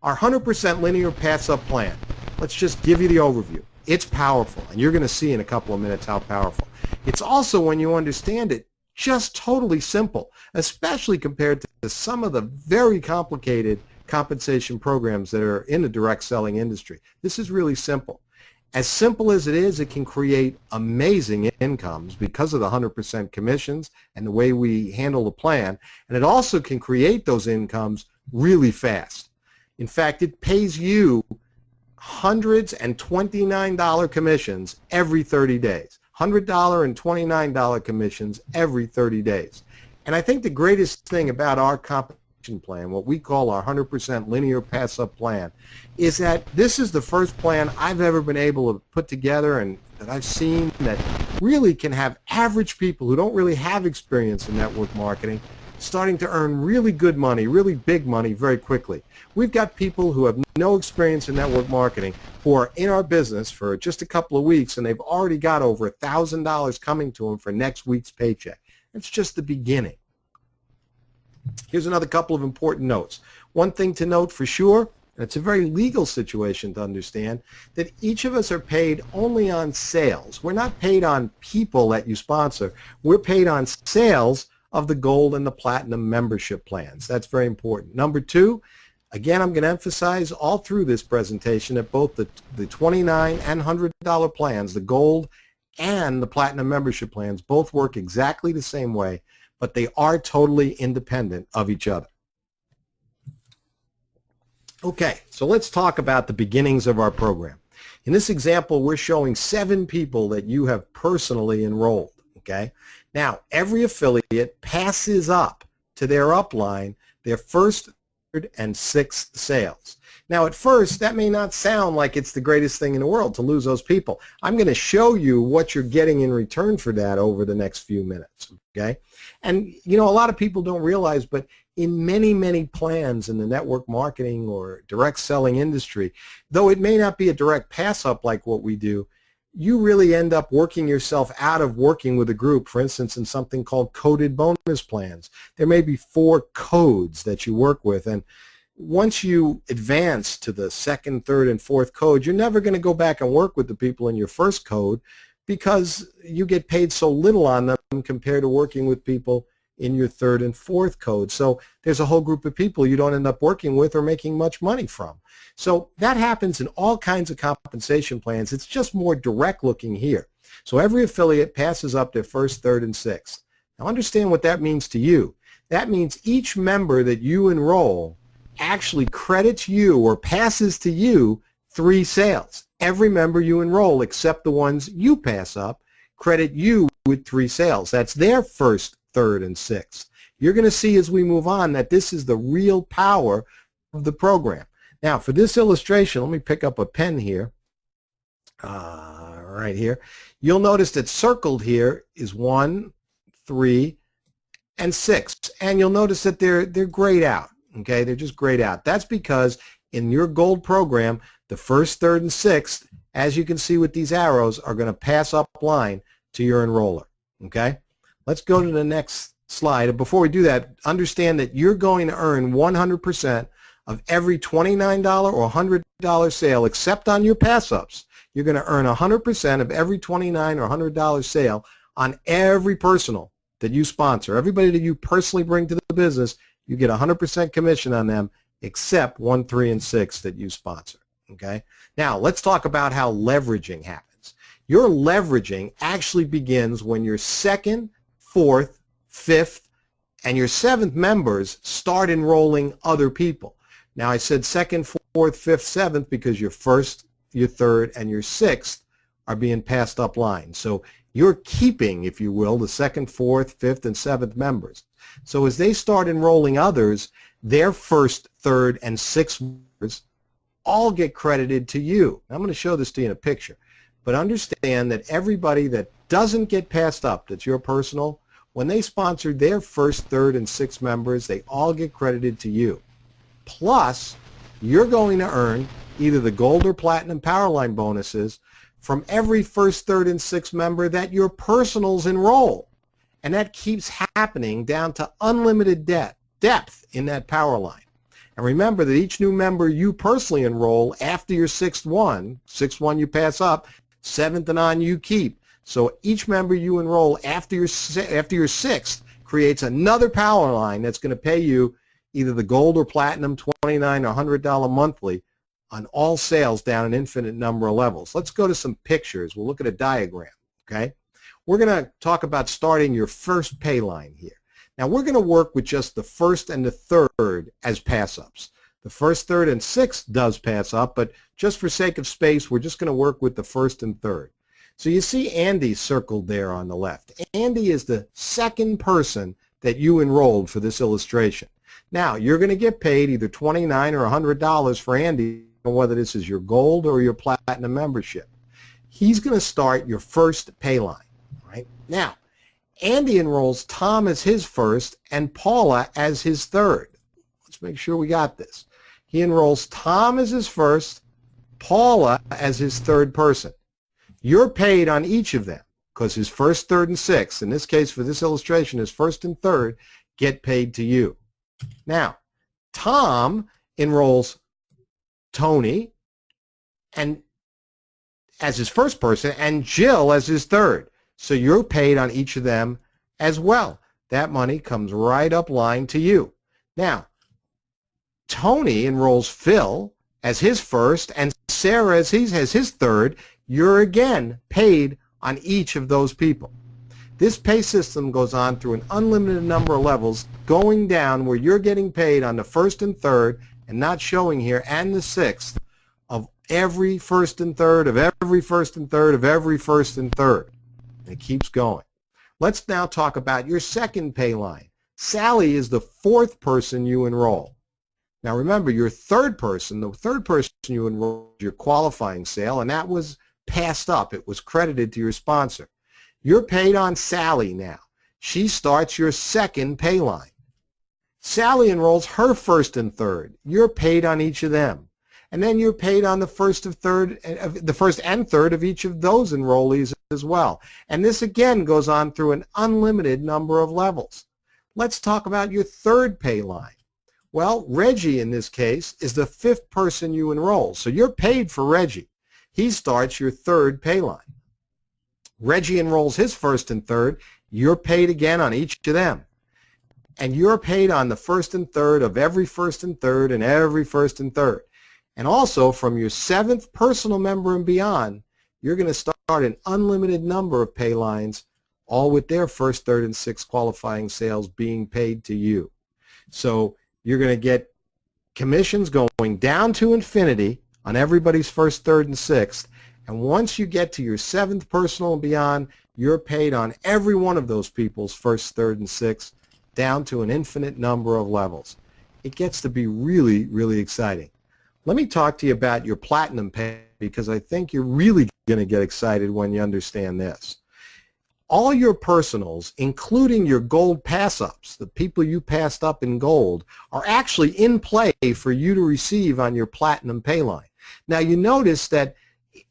Our 100% linear pass-up plan. Let's just give you the overview. It's powerful, and you're going to see in a couple of minutes how powerful. It's also, when you understand it, just totally simple, especially compared to some of the very complicated compensation programs that are in the direct selling industry. This is really simple. As simple as it is, it can create amazing incomes because of the 100% commissions and the way we handle the plan, and it also can create those incomes really fast. In fact, it pays you hundreds and $29 commissions every 30 days. $100 and $29 commissions every 30 days. And I think the greatest thing about our compensation plan, what we call our 100% linear pass-up plan, is that this is the first plan I've ever been able to put together and that I've seen that really can have average people who don't really have experience in network marketing starting to earn really good money, really big money very quickly. We've got people who have no experience in network marketing who are in our business for just a couple of weeks, and they've already got over $1,000 coming to them for next week's paycheck. It's just the beginning. Here's another couple of important notes. One thing to note for sure, and it's a very legal situation to understand, that each of us are paid only on sales. We're not paid on people that you sponsor. We're paid on sales of the gold and the platinum membership plans. That's very important. Number two, again, I'm going to emphasize all through this presentation that both the $29 and $100 plans, the gold and the platinum membership plans, both work exactly the same way, but they are totally independent of each other. Okay, so let's talk about the beginnings of our program. In this example, we're showing 7 people that you have personally enrolled. Okay? Now, every affiliate passes up to their upline their first, third, and sixth sales. Now, at first, that may not sound like it's the greatest thing in the world to lose those people. I'm going to show you what you're getting in return for that over the next few minutes. Okay? And, you know, a lot of people don't realize, but in many, many plans in the network marketing or direct selling industry, though it may not be a direct pass-up like what we do, you really end up working yourself out of working with a group, for instance, in something called coded bonus plans. There may be 4 codes that you work with, and once you advance to the second, third, and fourth code, you're never going to go back and work with the people in your first code because you get paid so little on them compared to working with people in your third and fourth code. So there's a whole group of people you don't end up working with or making much money from. So that happens in all kinds of compensation plans. It's just more direct looking here. So every affiliate passes up their first, third, and sixth. Now understand what that means to you. That means each member that you enroll actually credits you or passes to you 3 sales. Every member you enroll, except the ones you pass up, credit you with 3 sales. That's their first, third, and sixth. You're going to see as we move on that this is the real power of the program. Now, for this illustration, let me pick up a pen here. Right here. You'll notice that circled here is 1, 3, and 6. And you'll notice that they're grayed out. Okay, they're just grayed out. That's because in your gold program, the first, third, and sixth, as you can see with these arrows, are going to pass up line to your enroller. Okay? Let's go to the next slide. And before we do that, understand that you're going to earn 100% of every $29 or $100 sale, except on your pass-ups. You're going to earn 100% of every $29 or $100 sale on every personal that you sponsor. Everybody that you personally bring to the business, you get 100% commission on them, except 1, 3, and 6 that you sponsor. Okay? Now, let's talk about how leveraging happens. Your leveraging actually begins when your second, fourth, fifth, and your 7th members start enrolling other people. Now, I said second, fourth, fifth, 7th because your first, your third, and your 6th are being passed up line. So you're keeping, if you will, the second, fourth, fifth, and 7th members. So as they start enrolling others, their first, third, and 6th members all get credited to you. I'm going to show this to you in a picture. But understand that everybody that doesn't get passed up, that's your personal, when they sponsor their first, third, and 6th members, they all get credited to you. Plus, you're going to earn either the gold or platinum powerline bonuses from every first, third, and 6th member that your personals enroll. And that keeps happening down to unlimited depth in that power line. And remember that each new member you personally enroll after your sixth one you pass up, seventh and on you keep. So each member you enroll after your sixth creates another power line that's going to pay you either the gold or platinum, $29 or $100 monthly on all sales down an infinite number of levels. Let's go to some pictures. We'll look at a diagram, okay? We're going to talk about starting your first pay line here. Now we're going to work with just the first and the third as pass-ups. The first, third, and sixth does pass up, but just for sake of space, we're just going to work with the first and third. So you see Andy circled there on the left. Andy is the second person that you enrolled for this illustration. Now, you're going to get paid either $29 or $100 for Andy, whether this is your gold or your platinum membership. He's going to start your first pay line, right? Now, Andy enrolls Tom as his first and Paula as his third. Let's make sure we got this. He enrolls Tom as his first, Paula as his third person. You're paid on each of them because his first, third, and sixth, in this case for this illustration, his first and third, get paid to you. Now, Tom enrolls Tony and as his first person and Jill as his third. So you're paid on each of them as well. That money comes right up line to you. Now, Tony enrolls Phil as his first and Sarah as his third. You're again paid on each of those people. This pay system goes on through an unlimited number of levels, going down where you're getting paid on the first and third, and not showing here, and the sixth, of every first and third, of every first and third, of every first and third. And it keeps going. Let's now talk about your second pay line. Sally is the fourth person you enroll. Now remember, your third person, the third person you enrolled, your qualifying sale, and that was passed up. It was credited to your sponsor. You're paid on Sally now. She starts your second pay line. Sally enrolls her first and third. You're paid on each of them. And then you're paid on the first and third of each of those enrollees as well. And this again goes on through an unlimited number of levels. Let's talk about your third pay line. Well, Reggie in this case is the fifth person you enroll. So you're paid for Reggie. He starts your third pay line. Reggie enrolls his first and third. You're paid again on each of them. And you're paid on the first and third of every first and third and every first and third. And also from your seventh personal member and beyond, you're going to start an unlimited number of pay lines, all with their first, third, and sixth qualifying sales being paid to you. So you're going to get commissions going down to infinity on everybody's first, third, and sixth. And once you get to your seventh personal and beyond, you're paid on every one of those people's first, third, and sixth, down to an infinite number of levels. It gets to be really, really exciting. Let me talk to you about your platinum pay, because I think you're really going to get excited when you understand this. All your personals, including your gold pass-ups, the people you passed up in gold, are actually in play for you to receive on your platinum pay line. Now you notice that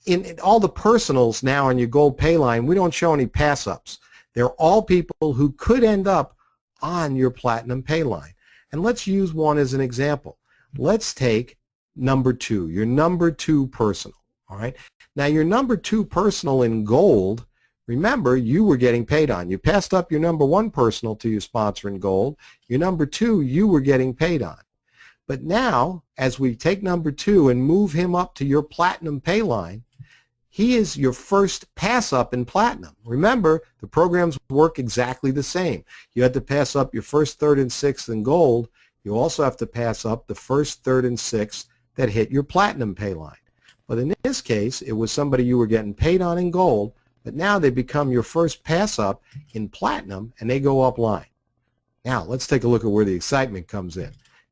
in all the personals now on your gold pay line, we don't show any pass-ups. They're all people who could end up on your platinum pay line. And let's use one as an example. Let's take number 2, your number 2 personal. All right. Now your number 2 personal in gold, remember, you were getting paid on. You passed up your number 1 personal to your sponsor in gold. Your number 2 you were getting paid on. But now, as we take number 2 and move him up to your platinum pay line, he is your first pass up in platinum. Remember, the programs work exactly the same. You had to pass up your first, third, and sixth in gold. You also have to pass up the first, third, and sixth that hit your platinum pay line. But in this case, it was somebody you were getting paid on in gold, but now they become your first pass up in platinum, and they go up line. Now, let's take a look at where the excitement comes in.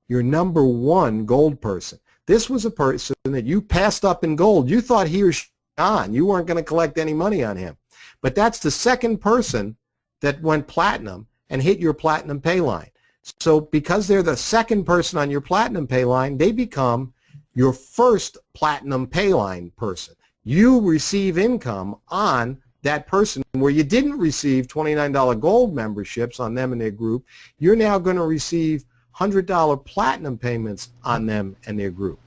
Your number 1 gold person. This was a person that you passed up in gold. You thought he or she on. You weren't going to collect any money on him. But that's the second person that went platinum and hit your platinum pay line. So because they're the second person on your platinum pay line, they become your first platinum pay line person. You receive income on that person where you didn't receive $29 gold memberships on them and their group. You're now going to receive $100 platinum payments on them and their group.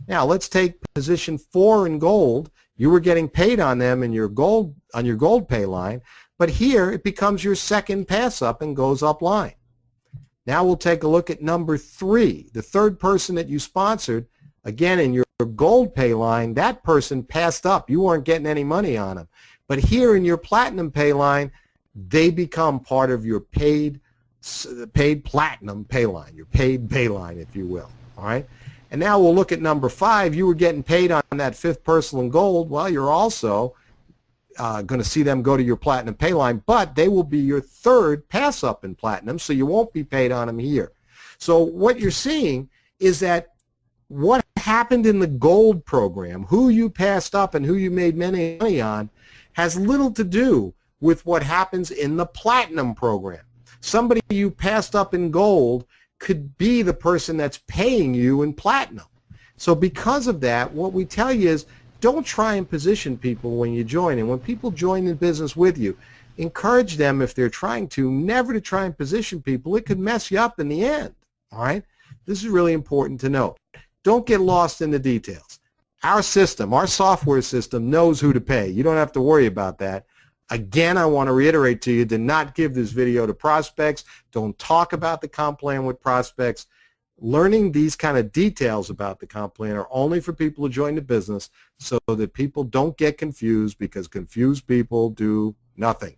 Now let's take position 4 in gold. You were getting paid on them in your gold, on your gold pay line, but here it becomes your second pass up and goes up line. Now we'll take a look at number 3, the third person that you sponsored. Again, in your gold pay line, that person passed up. You weren't getting any money on them. But here in your platinum pay line, they become part of your paid platinum pay line, your paid pay line, if you will. All right. And now we'll look at number 5. You were getting paid on that fifth person in gold. Well, you're also going to see them go to your platinum pay line, but they will be your third pass up in platinum, so you won't be paid on them here. So what you're seeing is that what happened in the gold program, who you passed up and who you made money on, has little to do with what happens in the platinum program. Somebody you passed up in gold could be the person that's paying you in platinum. So because of that, what we tell you is don't try and position people when you join. And when people join the business with you, encourage them, if they're trying to, never to try and position people. It could mess you up in the end. All right? This is really important to note. Don't get lost in the details. Our system, our software system, knows who to pay. You don't have to worry about that. Again, I want to reiterate to you, do not give this video to prospects. Don't talk about the comp plan with prospects. Learning these kind of details about the comp plan are only for people who join the business, so that people don't get confused, because confused people do nothing.